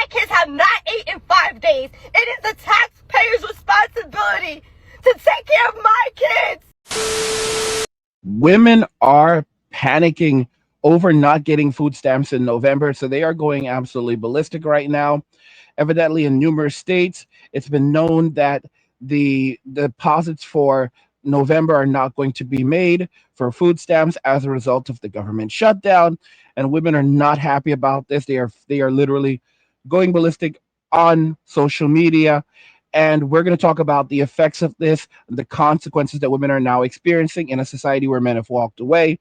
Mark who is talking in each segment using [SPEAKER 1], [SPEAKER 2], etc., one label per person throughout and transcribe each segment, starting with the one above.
[SPEAKER 1] My kids have not eaten in 5 days. It is the taxpayer's responsibility to take care of my kids.
[SPEAKER 2] Women are panicking over not getting food stamps in November, so they are going absolutely ballistic right now. Evidently, in numerous states, it's been known that the deposits for November are not going to be made for food stamps as a result of the government shutdown, and women are not happy about this. They are literally going ballistic on social media, and we're going to talk about the effects of this, the consequences that women are now experiencing in a society where men have walked away.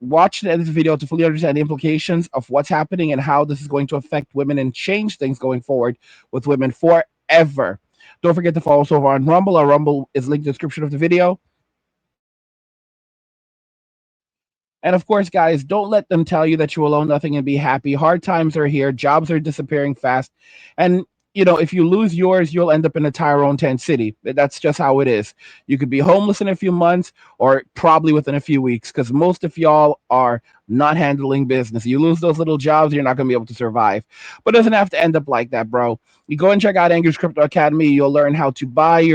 [SPEAKER 2] Watch the end of the video to fully understand the implications of what's happening and how this is going to affect women and change things going forward with women forever. Don't forget to follow us over on Rumble. Our Rumble is linked in the description of the video. And of course, guys, don't let them tell you that you will own nothing and be happy. Hard times are here. Jobs are disappearing fast. And, if you lose yours, you'll end up in a Tyrone tent city. That's just how it is. You could be homeless in a few months or probably within a few weeks because most of y'all are not handling business. You lose those little jobs, you're not going to be able to survive. But it doesn't have to end up like that, bro. You go and check out Angry's Crypto Academy. You'll learn how to build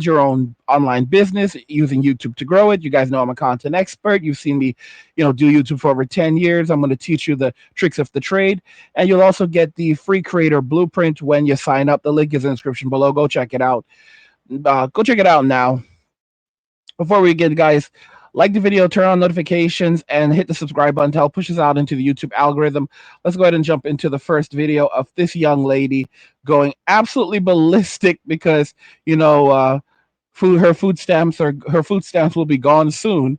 [SPEAKER 2] your own online business using YouTube to grow it. You guys know I'm a content expert. You've seen me, do YouTube for over 10 years. I'm going to teach you the tricks of the trade. And you'll also get the free creator blueprint when you sign up. The link is in the description below. Go check it out. Go check it out now. Before we get, guys, like the video, turn on notifications, and hit the subscribe button to help push us out into the YouTube algorithm. Let's go ahead and jump into the first video of this young lady going absolutely ballistic because, her food stamps will be gone soon.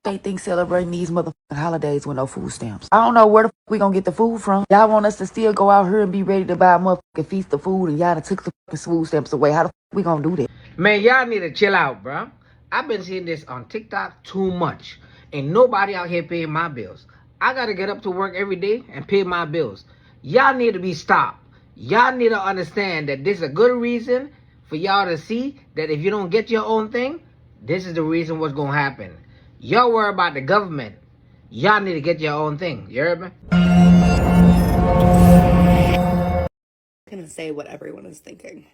[SPEAKER 3] They think celebrating these motherfucking holidays with no food stamps. I don't know where the fuck we gonna get the food from. Y'all want us to still go out here and be ready to buy a motherfucking feast of food, and y'all done took the fucking food stamps away. How the fuck we gonna do that?
[SPEAKER 4] Man, y'all need to chill out, bro. I've been seeing this on TikTok too much. Ain't nobody out here paying my bills. I gotta get up to work every day and pay my bills. Y'all need to be stopped. Y'all need to understand that this is a good reason for y'all to see that if you don't get your own thing, this is the reason what's gonna happen. Y'all worry about the government. Y'all need to get your own thing. You heard me?
[SPEAKER 5] I'm gonna say what everyone is thinking.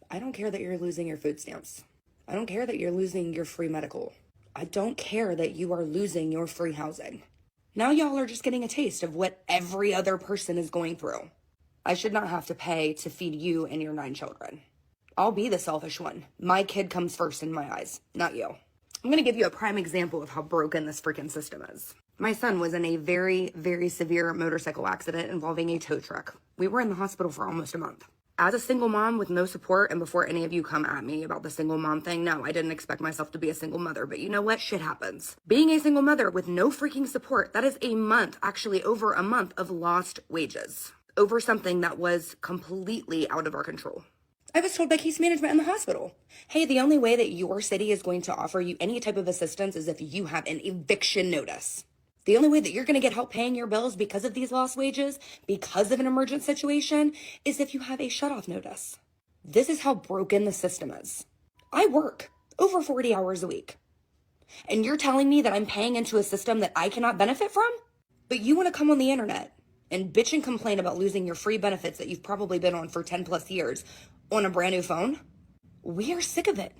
[SPEAKER 5] I don't care that you're losing your food stamps. I don't care that you're losing your free medical. I don't care that you are losing your free housing. Now y'all are just getting a taste of what every other person is going through. I should not have to pay to feed you and your 9 children. I'll be the selfish one. My kid comes first in my eyes, not you. I'm going to give you a prime example of how broken this freaking system is. My son was in a very, very severe motorcycle accident involving a tow truck. We were in the hospital for almost a month. As a single mom with no support, and before any of you come at me about the single mom thing, no, I didn't expect myself to be a single mother, but you know what? Shit happens. Being a single mother with no freaking support, that is a month, actually over a month of lost wages over something that was completely out of our control. I was told by case management in the hospital, hey, the only way that your city is going to offer you any type of assistance is if you have an eviction notice. The only way that you're going to get help paying your bills because of these lost wages, because of an emergent situation, is if you have a shutoff notice. This is how broken the system is. I work over 40 hours a week. And you're telling me that I'm paying into a system that I cannot benefit from? But you want to come on the internet and bitch and complain about losing your free benefits that you've probably been on for 10 plus years on a brand new phone? We are sick of it.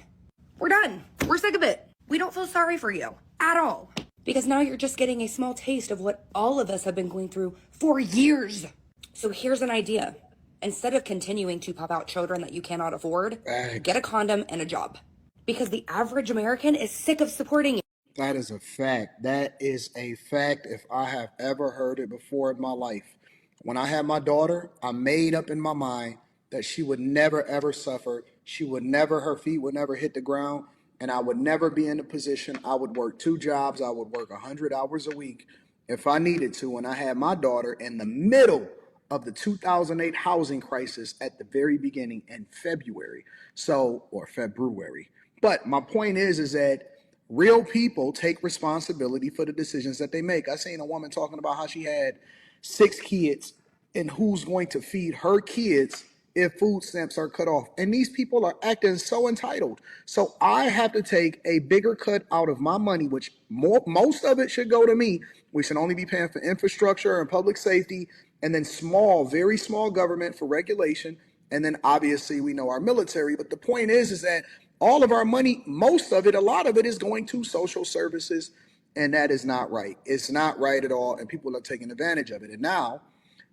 [SPEAKER 5] We're done. We're sick of it. We don't feel sorry for you at all. Because now you're just getting a small taste of what all of us have been going through for years. So here's an idea. Instead of continuing to pop out children that you cannot afford, get a condom and a job. Because the average American is sick of supporting you.
[SPEAKER 6] That is a fact. That is a fact if I have ever heard it before in my life. When I had my daughter, I made up in my mind that she would never ever suffer. Her feet would never hit the ground, and I would never be in a position. I would work 2 jobs. I would work 100 hours a week if I needed to. And I had my daughter in the middle of the 2008 housing crisis at the very beginning in February. Or February. But my point is that real people take responsibility for the decisions that they make. I seen a woman talking about how she had 6 kids, and who's going to feed her kids if food stamps are cut off. And these people are acting so entitled. So I have to take a bigger cut out of my money, which most of it should go to me. We should only be paying for infrastructure and public safety, and then small, very small government for regulation. And then obviously we know our military. But the point is that all of our money, most of it, a lot of it is going to social services. And that is not right. It's not right at all. And people are taking advantage of it. And now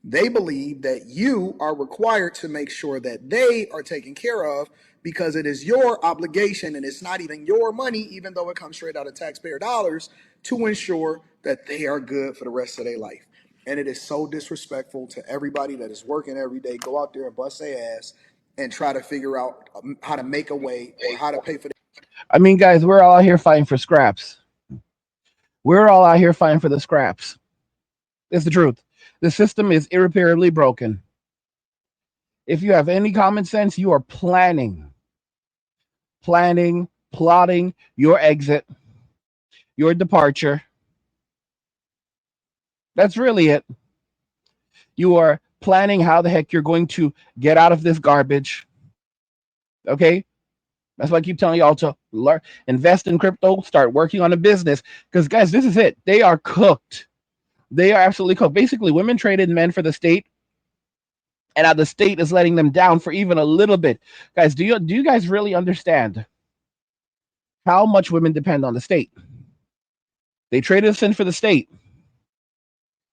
[SPEAKER 6] they believe that you are required to make sure that they are taken care of because it is your obligation and it's not even your money, even though it comes straight out of taxpayer dollars, to ensure that they are good for the rest of their life. And it is so disrespectful to everybody that is working every day. Go out there and bust their ass and try to figure out how to make a way or how to pay for.
[SPEAKER 2] I mean, guys, we're all out here fighting for scraps. We're all out here fighting for the scraps. It's the truth. The system is irreparably broken. If you have any common sense, you are plotting your exit, your departure. That's really it. You are planning how the heck you're going to get out of this garbage. Okay? That's why I keep telling y'all to learn, invest in crypto, start working on a business. Because, guys, this is it. They are cooked. They are absolutely cooked. Basically, women traded men for the state, and now the state is letting them down for even a little bit. Guys, do you guys really understand how much women depend on the state? They traded us in for the state.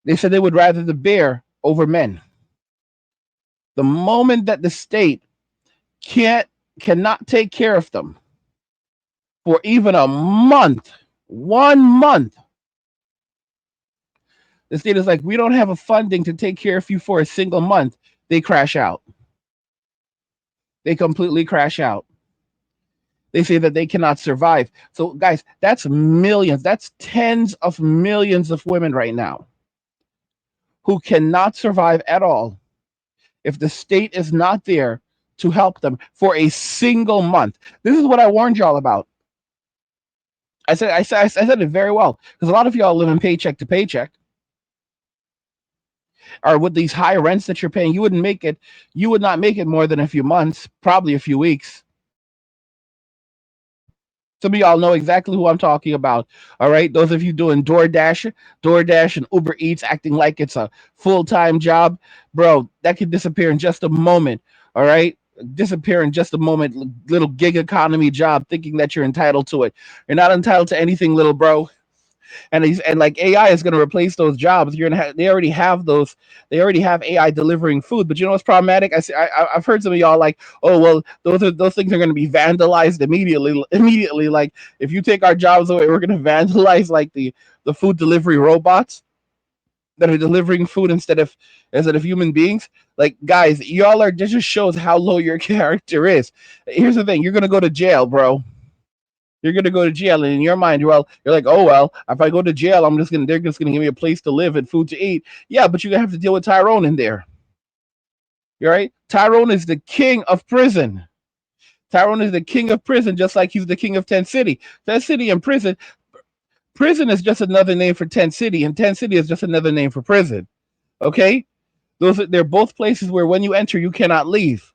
[SPEAKER 2] They said they would rather the bear over men. The moment that the state cannot take care of them for even a month, 1 month, the state is like, we don't have a funding to take care of you for a single month. They crash out. They completely crash out. They say that they cannot survive. So, guys, that's millions. That's tens of millions of women right now who cannot survive at all if the state is not there to help them for a single month. This is what I warned y'all about. I said it very well, because a lot of y'all live in paycheck to paycheck. Or with these high rents that you're paying, you would not make it more than a few months, probably a few weeks. Some of y'all know exactly who I'm talking about. All right. Those of you doing DoorDash and Uber Eats, acting like it's a full-time job, bro, that could disappear in just a moment. All right. Disappear in just a moment. Little gig economy job, thinking that you're entitled to it. You're not entitled to anything, little bro. And like AI is going to replace those jobs. They already have those. They already have AI delivering food. But you know what's problematic? I've heard some of y'all like, oh well, those things are going to be vandalized immediately. Immediately, like if you take our jobs away, we're going to vandalize like the food delivery robots that are delivering food instead of human beings. Like, guys, y'all are, this just shows how low your character is. Here's the thing: you're going to go to jail, bro. You're gonna go to jail, and in your mind, you're like, oh well, if I go to jail, they're just gonna give me a place to live and food to eat. Yeah, but you're gonna have to deal with Tyrone in there. You're right. Tyrone is the king of prison. Tyrone is the king of prison, just like he's the king of Tent City. Tent City and prison. Prison is just another name for Tent City, and Tent City is just another name for prison. Okay, they're both places where when you enter, you cannot leave.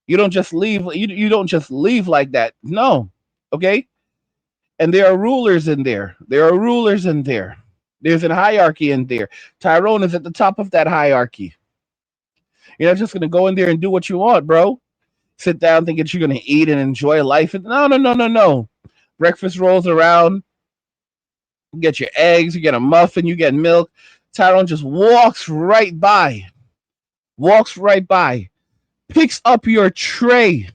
[SPEAKER 2] You don't just leave. You don't just leave like that. No. Okay. And there are rulers in there. There's a hierarchy in there. Tyrone is at the top of that hierarchy. You're not just gonna go in there and do what you want, bro. Sit down thinking you're gonna eat and enjoy life. No. Breakfast rolls around. You get your eggs, you get a muffin, you get milk. Tyrone just walks right by. Picks up your tray,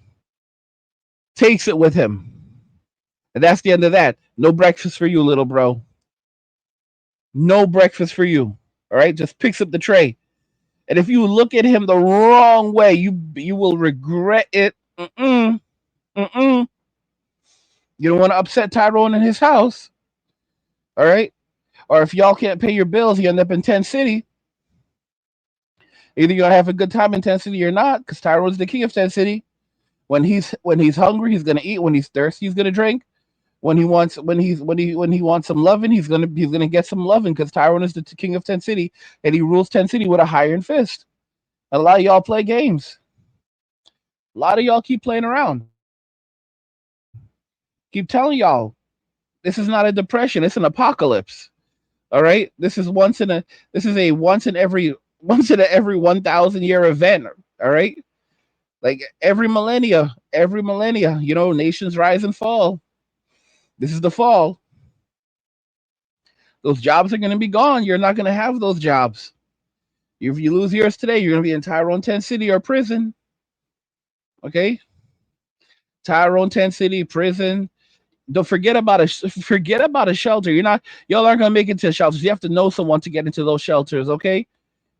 [SPEAKER 2] takes it with him. And that's the end of that. No breakfast for you, little bro. No breakfast for you. All right, just picks up the tray. And if you look at him the wrong way, you will regret it. You don't want to upset Tyrone in his house. All right? Or if y'all can't pay your bills, you end up in Tent City. Either you're gonna have a good time in Tent City or not, because Tyrone's the king of Tent City. When he's hungry, he's gonna eat. When he's thirsty, he's gonna drink. When he wants some loving, he's gonna get some loving, because Tyrone is the king of Tent City, and he rules Tent City with a iron fist. A lot of y'all play games. A lot of y'all keep playing around. Keep telling y'all this is not a depression, it's an apocalypse. All right? This is a once in a every 1,000 year event. All right? Like every millennia, nations rise and fall. This is the fall. Those jobs are going to be gone. You're not going to have those jobs. If you lose yours today, you're going to be in Tyrone 10 City or prison. Okay? Tyrone 10 City, prison. Don't forget about a shelter. Y'all aren't gonna make it to shelters. You have to know someone to get into those shelters, okay?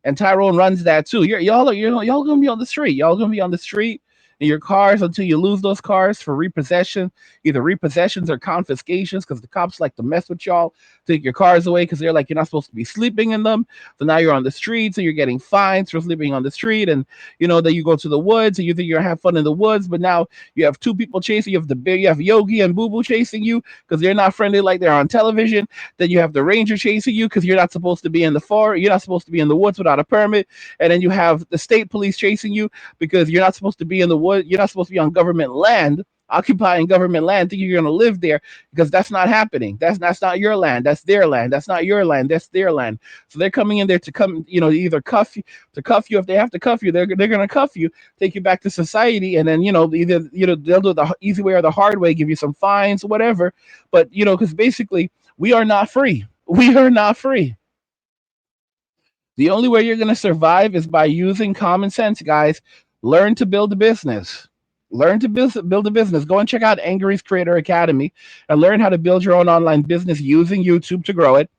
[SPEAKER 2] And Tyrone runs that too. Y'all gonna be on the street. Y'all gonna be on the street in your cars until you lose those cars for repossession, either repossessions or confiscations, because the cops like to mess with y'all, take your cars away because they're like you're not supposed to be sleeping in them. So now you're on the street, so you're getting fines for sleeping on the street, and that you go to the woods and you think you're gonna have fun in the woods, but now you have two people chasing you. You have Yogi and Boo Boo chasing you because they're not friendly like they're on television. Then you have the ranger chasing you because you're not supposed to be in the forest. You're not supposed to be in the woods without a permit. And then you have the state police chasing you because you're not supposed to be in the wood. You're not supposed to be on government land, occupying government land, thinking you're going to live there because that's not happening. That's not your land. That's their land. That's not your land. That's their land. So they're coming in there to either cuff you. If they have to cuff you, they're going to cuff you, take you back to society, and then either they'll do it the easy way or the hard way, give you some fines, whatever. But because basically we are not free. We are not free. The only way you're going to survive is by using common sense, guys. Learn to build a business. Learn to build a business. Go and check out Angry's Creator Academy and learn how to build your own online business using YouTube to grow it,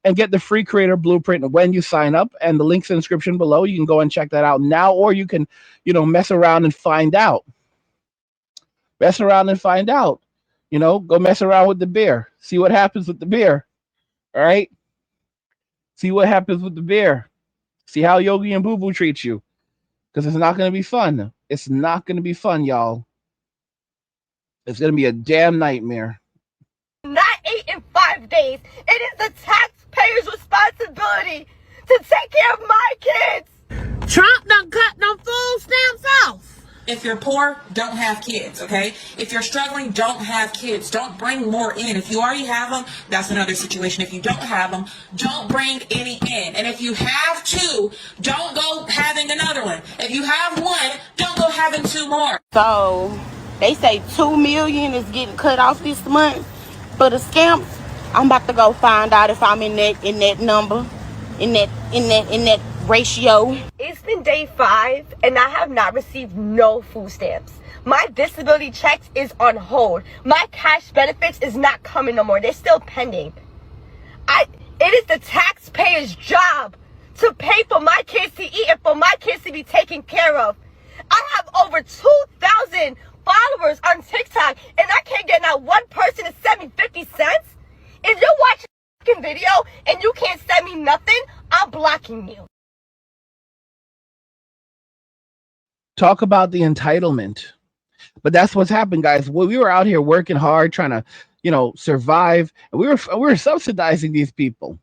[SPEAKER 2] and get the free creator blueprint when you sign up. And the link's in the description below. You can go and check that out now, or you can, mess around and find out. Mess around and find out. Go mess around with the beer. See what happens with the beer. All right? See what happens with the beer. See how Yogi and Boo Boo treat you. Because it's not going to be fun. It's not going to be fun, y'all. It's going to be a damn nightmare.
[SPEAKER 1] Not 8 in 5 days. It is the taxpayer's responsibility to take care of my kids.
[SPEAKER 7] Trump done cut them food stamps off.
[SPEAKER 8] If you're poor, don't have kids, okay? If you're struggling, don't have kids. Don't bring more in. If you already have them, that's another situation. If you don't have them, don't bring any in. And if you have two, don't go having another one. If you have one, don't go having two more.
[SPEAKER 9] So they say 2 million is getting cut off this month for the scamps. I'm about to go find out if I'm in that number, in that ratio.
[SPEAKER 1] It's been day 5 and I have not received no food stamps. My disability checks is on hold. My cash benefits is not coming no more. They're still pending. It is the taxpayer's job to pay for my kids to eat and for my kids to be taken care of. I have over 2,000 followers on TikTok and I can't get not one person to send me 50 cents. If you're watching a video and you can't send me nothing, I'm blocking you.
[SPEAKER 2] Talk about the entitlement. But that's what's happened, guys. We were out here working hard, trying to, survive. And we were subsidizing these people.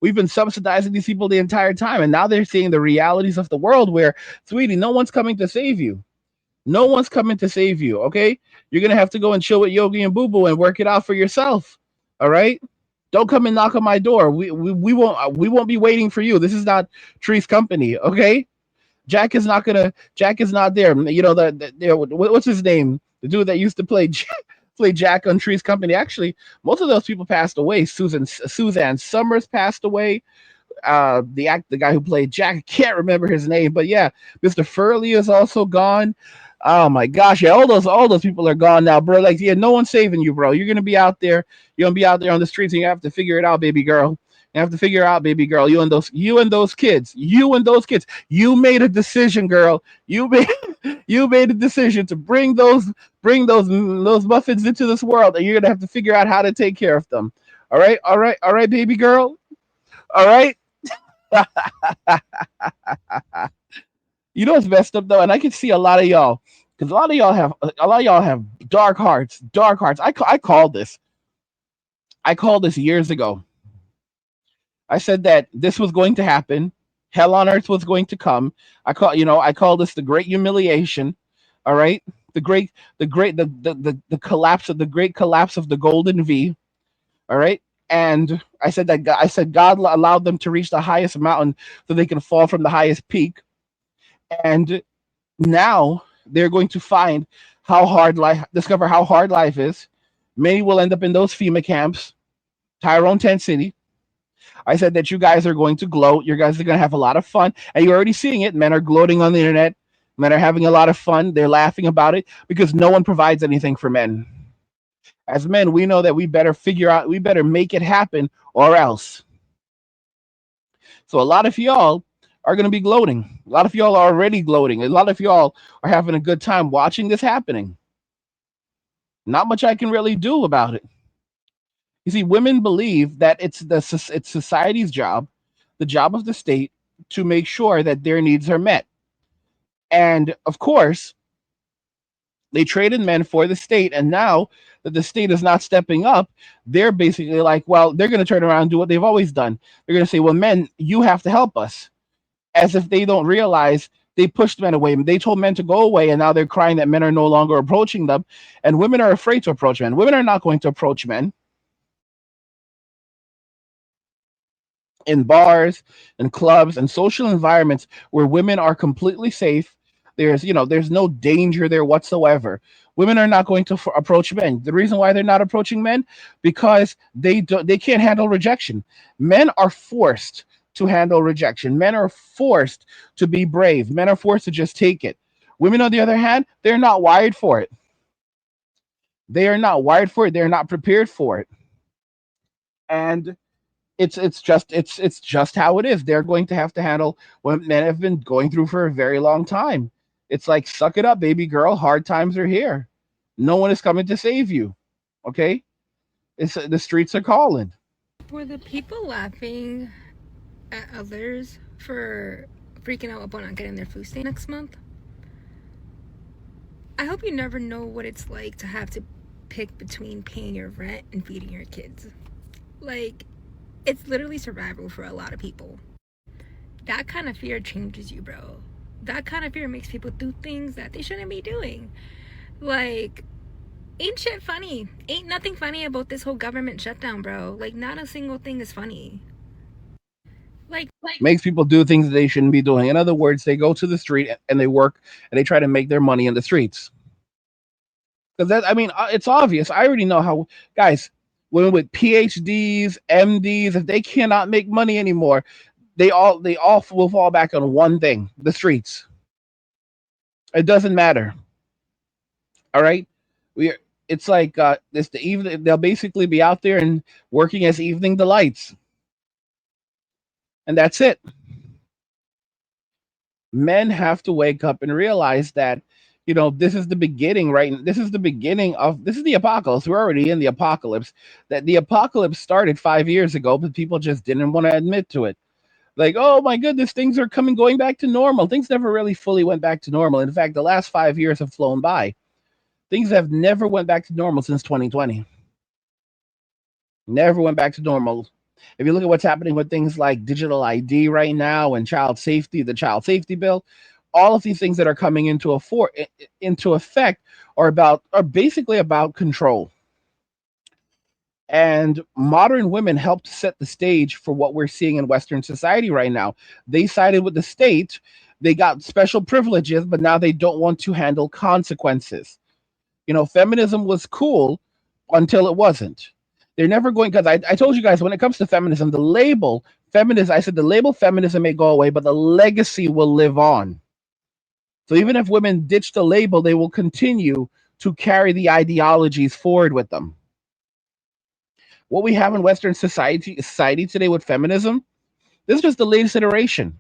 [SPEAKER 2] We've been subsidizing these people the entire time. And now they're seeing the realities of the world where, sweetie, no one's coming to save you. No one's coming to save you, okay? You're going to have to go and chill with Yogi and Boo Boo and work it out for yourself, all right? Don't come and knock on my door. We won't be waiting for you. This is not Tree's company, okay? Jack is not there. What's his name? The dude that used to play Jack on Tree's company. Actually, most of those people passed away. Suzanne Summers passed away. The guy who played Jack, I can't remember his name, but yeah, Mr. Furley is also gone. Oh my gosh, yeah, all those people are gone now, bro. Like, yeah, no one's saving you, bro. You're gonna be out there. You're gonna be out there on the streets, and you have to figure it out, baby girl. You have to figure out, baby girl. You and those kids. You made a decision, girl. You made a decision to bring those muffins into this world, and you're gonna have to figure out how to take care of them. All right, baby girl. All right. You know what's messed up though, and I can see a lot of y'all, because a lot of y'all have dark hearts. Dark hearts. I called this. I called this years ago. I said that this was going to happen. Hell on earth was going to come. I call this the great humiliation. All right, the collapse of the great collapse of the golden V. All right. And I said God allowed them to reach the highest mountain so they can fall from the highest peak. And now they're going to find discover how hard life is. Many will end up in those FEMA camps, Tyrone Tent City. I said that you guys are going to gloat. You guys are going to have a lot of fun. And you're already seeing it. Men are gloating on the internet. Men are having a lot of fun. They're laughing about it because no one provides anything for men. As men, we know that we better make it happen or else. So a lot of y'all are going to be gloating. A lot of y'all are already gloating. A lot of y'all are having a good time watching this happening. Not much I can really do about it. You see, women believe that it's society's job, the job of the state, to make sure that their needs are met. And of course, they traded men for the state, and now that the state is not stepping up, they're basically like, well, they're going to turn around and do what they've always done. They're going to say, well, men, you have to help us, as if they don't realize they pushed men away. They told men to go away, and now they're crying that men are no longer approaching them, and women are afraid to approach men. Women are not going to approach men in bars and clubs and social environments where women are completely safe. There's no danger there whatsoever. Women are not going to approach men. The reason why they're not approaching men, because they can't handle rejection. Men are forced to handle rejection. Men are forced to be brave. Men are forced to just take it. Women, on the other hand, they're not wired for it. They are not wired for it. They're not prepared for it. And it's just how it is. They're going to have to handle what men have been going through for a very long time. It's like, suck it up, baby girl. Hard times are here. No one is coming to save you. Okay, it's the streets are calling.
[SPEAKER 10] For the people laughing at others for freaking out about not getting their food stamp next month, I hope you never know what it's like to have to pick between paying your rent and feeding your kids. Like, it's literally survival for a lot of people. That kind of fear changes you, bro. That kind of fear makes people do things that they shouldn't be doing. Like, ain't shit funny. Ain't nothing funny about this whole government shutdown, bro. Like, not a single thing is funny. Like
[SPEAKER 2] Makes people do things that they shouldn't be doing. In other words, they go to the street and they work and they try to make their money in the streets. Because it's obvious. I already know how, guys, women with PhDs, MDs, if they cannot make money anymore, they all will fall back on one thing: the streets. It doesn't matter. All right, it's like this the evening. They'll basically be out there and working as evening delights, and that's it. Men have to wake up and realize that this is the beginning, right? This is the apocalypse. We're already in the apocalypse. That the apocalypse started 5 years ago, but people just didn't want to admit to it. Like, oh my goodness, things are going back to normal. Things never really fully went back to normal. In fact, the last 5 years have flown by. Things have never went back to normal since 2020. Never went back to normal. If you look at what's happening with things like digital ID right now and child safety, the child safety bill, all of these things that are coming into effect are basically about control. And modern women helped set the stage for what we're seeing in Western society right now. They sided with the state. They got special privileges, but now they don't want to handle consequences. Feminism was cool until it wasn't. They're never going, because I told you guys, when it comes to feminism, the label feminism may go away, but the legacy will live on. So even if women ditch the label, they will continue to carry the ideologies forward with them. What we have in Western society today with feminism, this is just the latest iteration.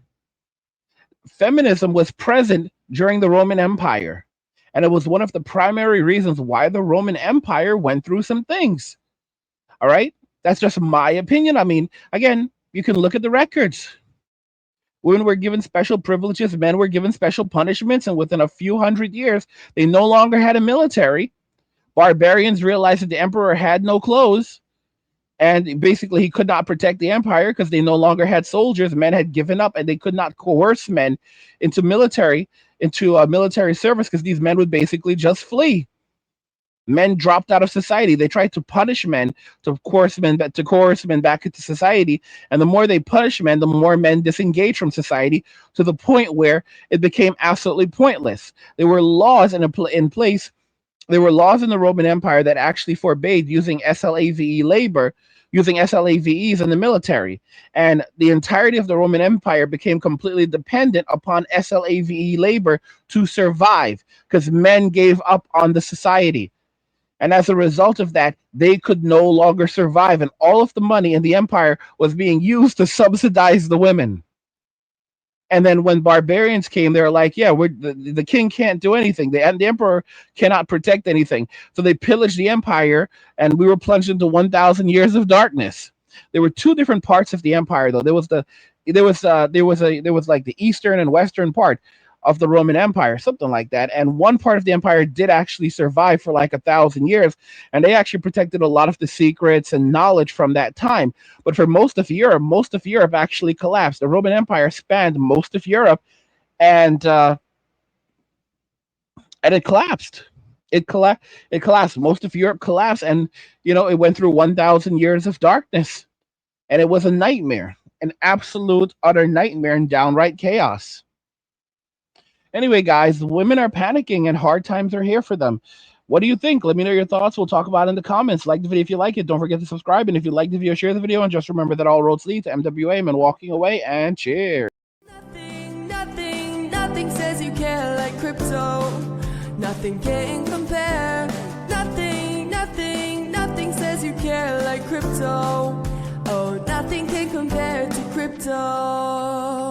[SPEAKER 2] Feminism was present during the Roman Empire, and it was one of the primary reasons why the Roman Empire went through some things. All right? That's just my opinion. Again, you can look at the records. Women were given special privileges, men were given special punishments, and within a few hundred years, they no longer had a military. Barbarians realized that the emperor had no clothes. And basically, he could not protect the empire because they no longer had soldiers. Men had given up, and they could not coerce men into military service because these men would basically just flee. Men dropped out of society. They tried to punish men to coerce men back into society. And the more they punish men, the more men disengage from society to the point where it became absolutely pointless. There were laws in place. There were laws in the Roman Empire that actually forbade using SLAVEs in the military. And the entirety of the Roman Empire became completely dependent upon SLAVE labor to survive because men gave up on the society. And as a result of that, they could no longer survive. And all of the money in the empire was being used to subsidize the women. And then when barbarians came, they were like, yeah, the king can't do anything. The emperor cannot protect anything. So they pillaged the empire, and we were plunged into 1,000 years of darkness. There were two different parts of the empire, though. There was like the eastern and western part of the Roman Empire, something like that. And one part of the empire did actually survive for like 1,000 years, and they actually protected a lot of the secrets and knowledge from that time. But for most of Europe actually collapsed. The Roman Empire spanned most of Europe, and it collapsed. It collapsed. Most of Europe collapsed, and it went through 1,000 years of darkness, and it was a nightmare, an absolute utter nightmare and downright chaos. Anyway, guys, the women are panicking and hard times are here for them. What do you think? Let me know your thoughts. We'll talk about it in the comments. Like the video if you like it. Don't forget to subscribe. And if you like the video, share the video. And just remember that all roads lead to MWA and walking away. And cheers.
[SPEAKER 11] Nothing says you care like crypto. Nothing can compare. Nothing says you care like crypto. Oh, nothing can compare to crypto.